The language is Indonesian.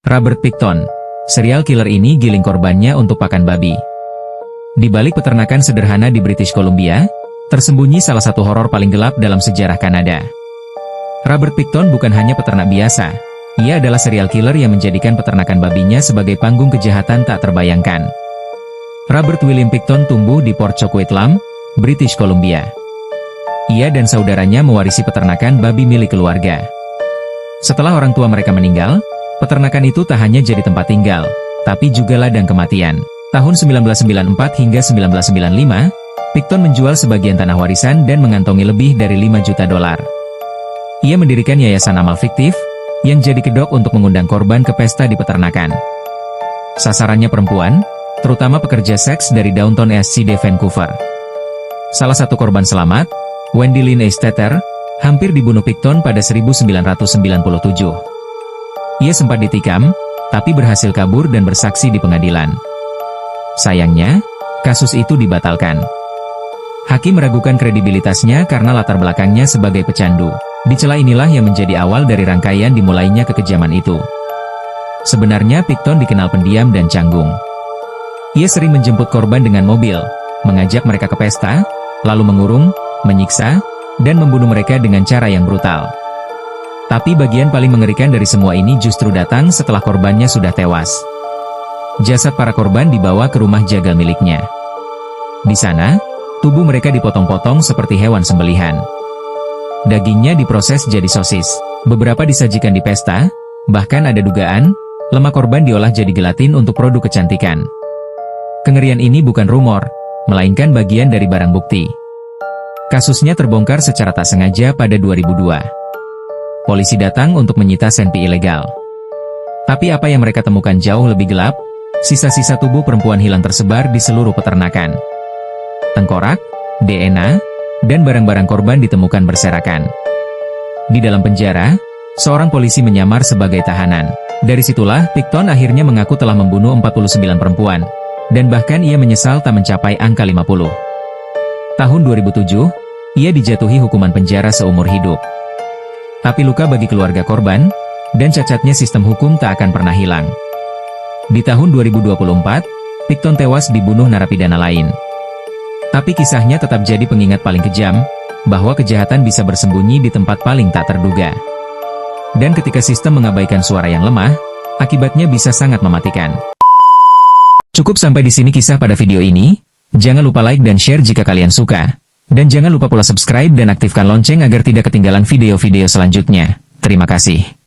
Robert Pickton, serial killer ini giling korbannya untuk pakan babi. Di balik peternakan sederhana di British Columbia, tersembunyi salah satu horor paling gelap dalam sejarah Kanada. Robert Pickton bukan hanya peternak biasa, ia adalah serial killer yang menjadikan peternakan babinya sebagai panggung kejahatan tak terbayangkan. Robert William Pickton tumbuh di Port Coquitlam, British Columbia. Ia dan saudaranya mewarisi peternakan babi milik keluarga. Setelah orang tua mereka meninggal, peternakan itu tak hanya jadi tempat tinggal, tapi juga ladang kematian. Tahun 1994 hingga 1995, Pickton menjual sebagian tanah warisan dan mengantongi lebih dari $5 juta. Ia mendirikan yayasan amal fiktif, yang jadi kedok untuk mengundang korban ke pesta di peternakan. Sasarannya perempuan, terutama pekerja seks dari Downtown East Side, Vancouver. Salah satu korban selamat, Wendy Lynn Esteter, hampir dibunuh Pickton pada 1997. Ia sempat ditikam, tapi berhasil kabur dan bersaksi di pengadilan. Sayangnya, kasus itu dibatalkan. Hakim meragukan kredibilitasnya karena latar belakangnya sebagai pecandu. Di celah inilah yang menjadi awal dari rangkaian dimulainya kekejaman itu. Sebenarnya Pickton dikenal pendiam dan canggung. Ia sering menjemput korban dengan mobil, mengajak mereka ke pesta, lalu mengurung, menyiksa, dan membunuh mereka dengan cara yang brutal. Tapi bagian paling mengerikan dari semua ini justru datang setelah korbannya sudah tewas. Jasad para korban dibawa ke rumah jagal miliknya. Di sana, tubuh mereka dipotong-potong seperti hewan sembelihan. Dagingnya diproses jadi sosis. Beberapa disajikan di pesta, bahkan ada dugaan, lemak korban diolah jadi gelatin untuk produk kecantikan. Kengerian ini bukan rumor, melainkan bagian dari barang bukti. Kasusnya terbongkar secara tak sengaja pada 2002. Polisi datang untuk menyita senpi ilegal. Tapi apa yang mereka temukan jauh lebih gelap, sisa-sisa tubuh perempuan hilang tersebar di seluruh peternakan. Tengkorak, DNA, dan barang-barang korban ditemukan berserakan. Di dalam penjara, seorang polisi menyamar sebagai tahanan. Dari situlah, Pickton akhirnya mengaku telah membunuh 49 perempuan, dan bahkan ia menyesal tak mencapai angka 50. Tahun 2007, ia dijatuhi hukuman penjara seumur hidup. Tapi luka bagi keluarga korban, dan cacatnya sistem hukum tak akan pernah hilang. Di tahun 2024, Pickton tewas dibunuh narapidana lain. Tapi kisahnya tetap jadi pengingat paling kejam, bahwa kejahatan bisa bersembunyi di tempat paling tak terduga. Dan ketika sistem mengabaikan suara yang lemah, akibatnya bisa sangat mematikan. Cukup sampai di sini kisah pada video ini. Jangan lupa like dan share jika kalian suka. Dan jangan lupa pula subscribe dan aktifkan lonceng agar tidak ketinggalan video-video selanjutnya. Terima kasih.